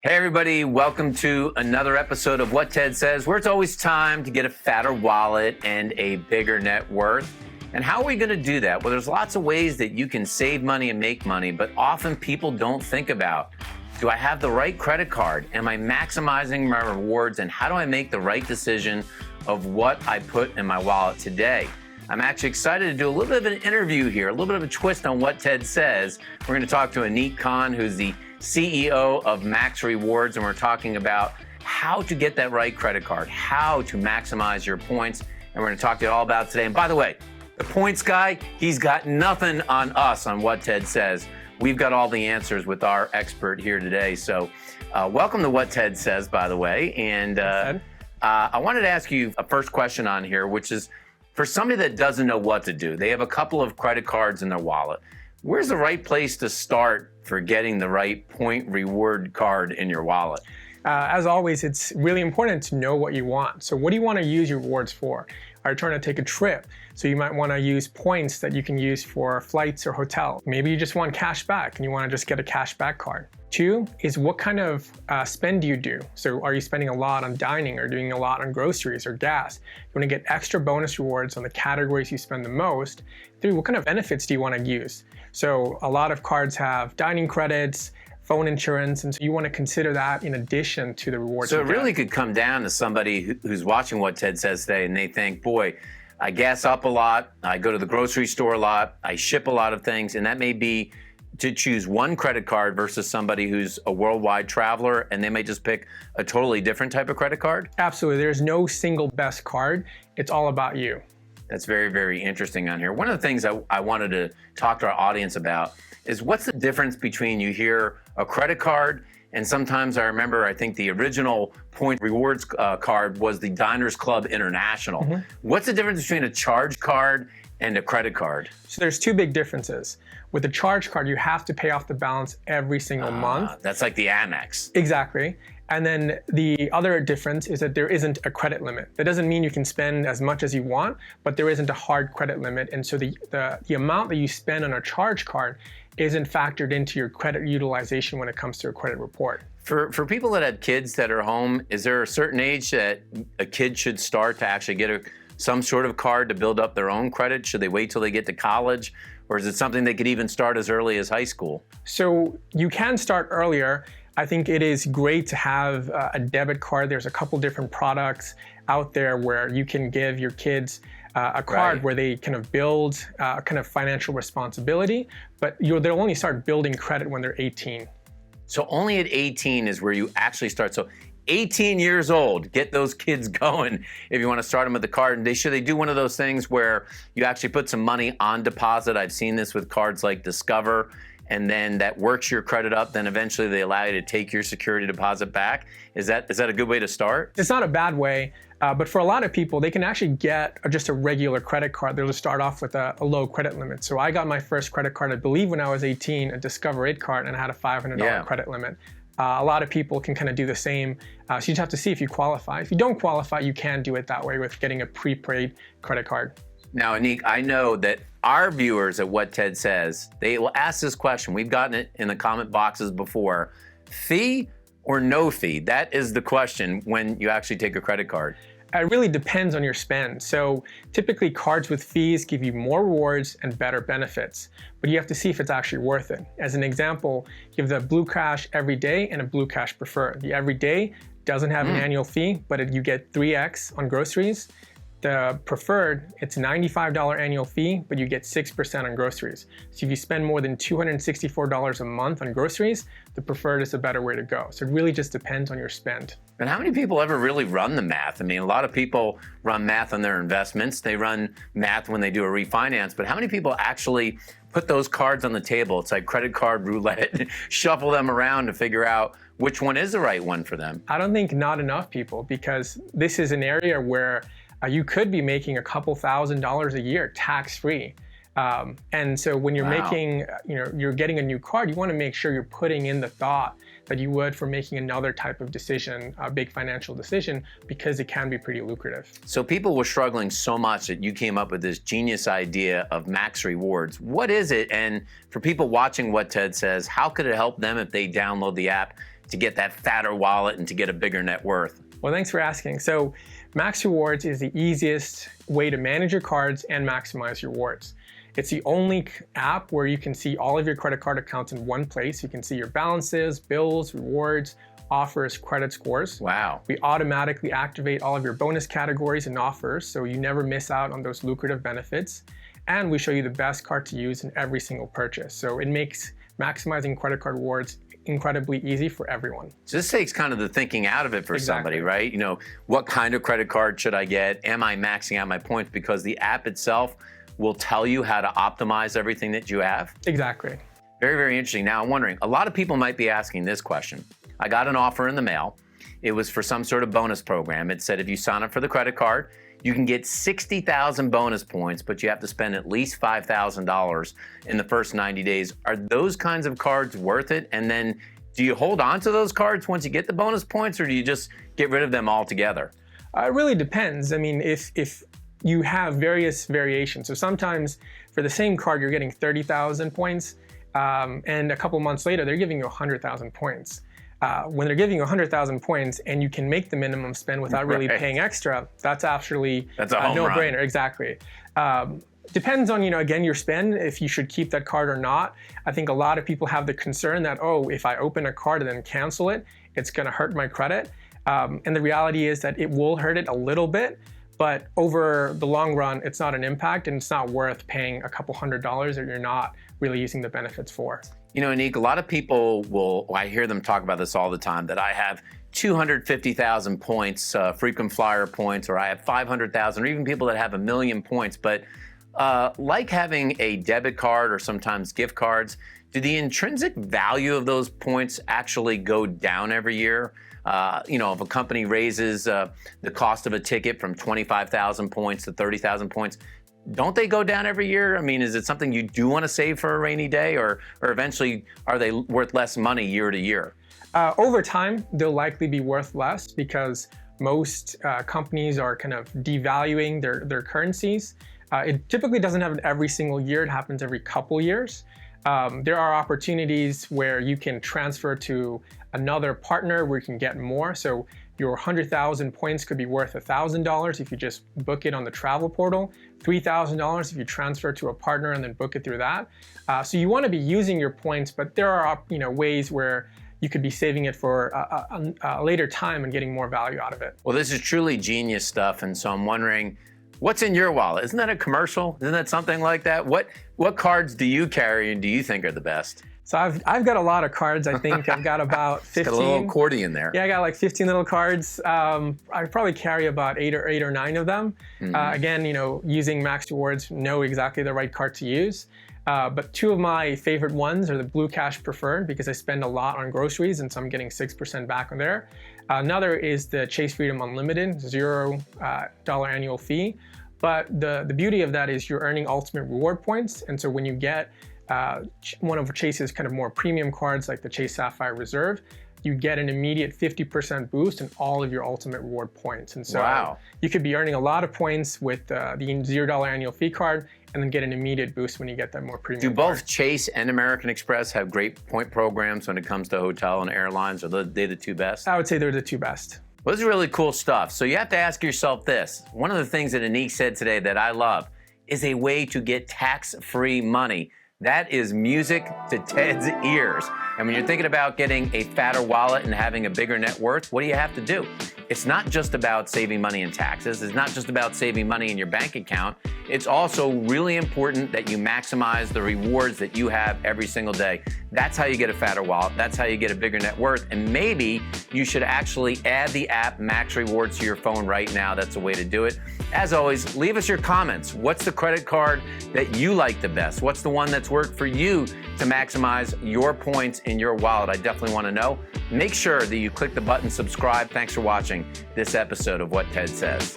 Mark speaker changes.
Speaker 1: Hey everybody, welcome to another episode of What Ted Says, where it's always time to get a fatter wallet and a bigger net worth. And how are we going to do that? Well, there's lots of ways that you can save money and make money, but often people don't think about, do I have the right credit card? Am I maximizing my rewards? And how do I make the right decision of what I put in my wallet today? I'm actually excited to do a little bit of an interview here, a little bit of a twist on What Ted Says. We're going to talk to Anik Khan, who's the CEO of Max Rewards, and we're talking about how to get that right credit card, how to maximize your points, and we're going to talk to you all about it today. And by the way, the points guy, he's got nothing on us on What Ted Says. We've got all the answers with our expert here today. So welcome to What Ted Says, by the way. And I wanted to ask you a first question on here, which is for somebody that doesn't know what to do. They have a couple of credit cards in their wallet. Where's the right place to start for getting the right point reward card in your wallet?
Speaker 2: As always, it's really important to know what you want. So what do you want to use your rewards for? Are you trying to take a trip? So you might want to use points that you can use for flights or hotel. Maybe you just want cash back and you want to just get a cash back card. 2 is what kind of spend do you do? So are you spending a lot on dining or doing a lot on groceries or gas? You want to get extra bonus rewards on the categories you spend the most. 3, what kind of benefits do you want to use? So a lot of cards have dining credits, phone insurance, and so you want to consider that in addition to the rewards.
Speaker 1: So it really could come down to somebody who's watching What Ted Says today and they think, boy, I gas up a lot, I go to the grocery store a lot, I ship a lot of things, and that may be to choose one credit card versus somebody who's a worldwide traveler and they may just pick a totally different type of credit card?
Speaker 2: Absolutely. There's no single best card. It's all about you.
Speaker 1: That's very, very interesting on here. One of the things I wanted to talk to our audience about is what's the difference between you hear a credit card and sometimes I remember, I think the original point rewards card was the Diners Club International. Mm-hmm. What's the difference between a charge card and a credit card?
Speaker 2: So there's 2 big differences. With a charge card, you have to pay off the balance every single month.
Speaker 1: That's like the Amex.
Speaker 2: Exactly. And then the other difference is that there isn't a credit limit. That doesn't mean you can spend as much as you want, but there isn't a hard credit limit. And so the amount that you spend on a charge card isn't factored into your credit utilization when it comes to a credit report.
Speaker 1: For people that have kids that are home, is there a certain age that a kid should start to actually get some sort of card to build up their own credit? Should they wait till they get to college? Or is it something they could even start as early as high school?
Speaker 2: So you can start earlier. I think it is great to have a debit card. There's a couple different products out there where you can give your kids a card where they kind of build kind of financial responsibility, but they'll only start building credit when they're 18.
Speaker 1: So only at 18 is where you actually start. So 18 years old, get those kids going if you want to start them with the card. And should they do one of those things where you actually put some money on deposit? I've seen this with cards like Discover, and then that works your credit up. Then eventually they allow you to take your security deposit back. Is that a good way to start?
Speaker 2: It's not a bad way, but for a lot of people, they can actually get just a regular credit card. They'll just start off with a low credit limit. So I got my first credit card, I believe when I was 18, a Discover 8 card, and I had a $500 credit limit. A lot of people can kind of do the same. So you just have to see if you qualify. If you don't qualify, you can do it that way with getting a prepaid credit card.
Speaker 1: Now, Anik, I know that our viewers at What Ted Says, they will ask this question. We've gotten it in the comment boxes before. Fee or no fee? That is the question when you actually take a credit card.
Speaker 2: It really depends on your spend. So typically cards with fees give you more rewards and better benefits, but you have to see if it's actually worth it. As an example, you have the Blue Cash Everyday and a Blue Cash Preferred. The Everyday doesn't have an annual fee, but you get 3x on groceries. The Preferred, it's a $95 annual fee, but you get 6% on groceries. So if you spend more than $264 a month on groceries, the Preferred is a better way to go. So it really just depends on your spend.
Speaker 1: And how many people ever really run the math? I mean, a lot of people run math on their investments. They run math when they do a refinance, but how many people actually put those cards on the table? It's like credit card roulette, shuffle them around to figure out which one is the right one for them.
Speaker 2: I don't think not enough people, because this is an area where you could be making a couple $1,000s a year tax-free. And so when you're making, you're getting a new card, you want to make sure you're putting in the thought that you would for making another type of decision, a big financial decision, because it can be pretty lucrative.
Speaker 1: So people were struggling so much that you came up with this genius idea of Max Rewards. What is it? And for people watching What Ted Says, how could it help them if they download the app to get that fatter wallet and to get a bigger net worth?
Speaker 2: Well, thanks for asking. So Max Rewards is the easiest way to manage your cards and maximize your rewards. It's the only app where you can see all of your credit card accounts in one place. You can see your balances, bills, rewards, offers, credit scores.
Speaker 1: Wow.
Speaker 2: We automatically activate all of your bonus categories and offers, so you never miss out on those lucrative benefits. And we show you the best card to use in every single purchase. So it makes maximizing credit card rewards incredibly easy for everyone.
Speaker 1: So this takes kind of the thinking out of it for
Speaker 2: Exactly.
Speaker 1: somebody, right? You know, what kind of credit card should I get? Am I maxing out my points? Because the app itself will tell you how to optimize everything that you have.
Speaker 2: Exactly.
Speaker 1: Very, very interesting. Now I'm wondering, a lot of people might be asking this question. I got an offer in the mail. It was for some sort of bonus program. It said if you sign up for the credit card, you can get 60,000 bonus points, but you have to spend at least $5,000 in the first 90 days. Are those kinds of cards worth it? And then do you hold on to those cards once you get the bonus points, or do you just get rid of them altogether?
Speaker 2: It really depends. I mean, if you have various variations. So sometimes for the same card, you're getting 30,000 points, and a couple months later, they're giving you 100,000 points. When they're giving you 100,000 points and you can make the minimum spend without really paying extra, that's actually
Speaker 1: That's a home
Speaker 2: no-brainer.
Speaker 1: run.
Speaker 2: Exactly. Depends on, again, your spend, if you should keep that card or not. I think a lot of people have the concern that, oh, if I open a card and then cancel it, it's going to hurt my credit. And the reality is that it will hurt it a little bit, but over the long run, it's not an impact, and it's not worth paying a couple $100s that you're not really using the benefits for.
Speaker 1: You know, Anik, a lot of people I hear them talk about this all the time, that I have 250,000 points, frequent flyer points, or I have 500,000, or even people that have 1 million points. But like having a debit card or sometimes gift cards, do the intrinsic value of those points actually go down every year? If a company raises the cost of a ticket from 25,000 points to 30,000 points, don't they go down every year? I mean, is it something you do want to save for a rainy day, or eventually are they worth less money year to year?
Speaker 2: Over time, they'll likely be worth less because most companies are kind of devaluing their currencies. It typically doesn't happen every single year. It happens every couple years. There are opportunities where you can transfer to another partner where you can get more. So your 100,000 points could be worth $1,000 if you just book it on the travel portal, $3,000 if you transfer to a partner and then book it through that. So you want to be using your points, but there are ways where you could be saving it for a later time and getting more value out of it.
Speaker 1: Well, this is truly genius stuff, and so I'm wondering, what's in your wallet? Isn't that a commercial? Isn't that something like that? What cards do you carry and do you think are the best?
Speaker 2: So I've got a lot of cards. I think I've got about 15.
Speaker 1: Got a little accordion there.
Speaker 2: Yeah, I got like 15 little cards. I probably carry about eight or nine of them. Again, using Max Rewards, know exactly the right card to use. But two of my favorite ones are the Blue Cash Preferred, because I spend a lot on groceries, and so I'm getting 6% back on there. Another is the Chase Freedom Unlimited, $0 annual fee. But the beauty of that is you're earning ultimate reward points, and so when you get one of Chase's kind of more premium cards like the Chase Sapphire Reserve, you get an immediate 50% boost in all of your ultimate reward points. And so
Speaker 1: wow.
Speaker 2: You could be earning a lot of points with the $0 annual fee card, and then get an immediate boost when you get that more premium
Speaker 1: Do both
Speaker 2: card.
Speaker 1: Chase and American Express have great point programs when it comes to hotel and airlines? Are they the two best?
Speaker 2: I would say they're the two best.
Speaker 1: Well, this is really cool stuff. So you have to ask yourself this. One of the things that Anik said today that I love is a way to get tax-free money. That is music to Ted's ears. And when you're thinking about getting a fatter wallet and having a bigger net worth, what do you have to do? It's not just about saving money in taxes. It's not just about saving money in your bank account. It's also really important that you maximize the rewards that you have every single day. That's how you get a fatter wallet. That's how you get a bigger net worth. And maybe you should actually add the app Max Rewards to your phone right now. That's a way to do it. As always, leave us your comments. What's the credit card that you like the best? What's the one that's worked for you to maximize your points in your wallet? I definitely want to know. Make sure that you click the button subscribe. Thanks for watching this episode of What Ted Says.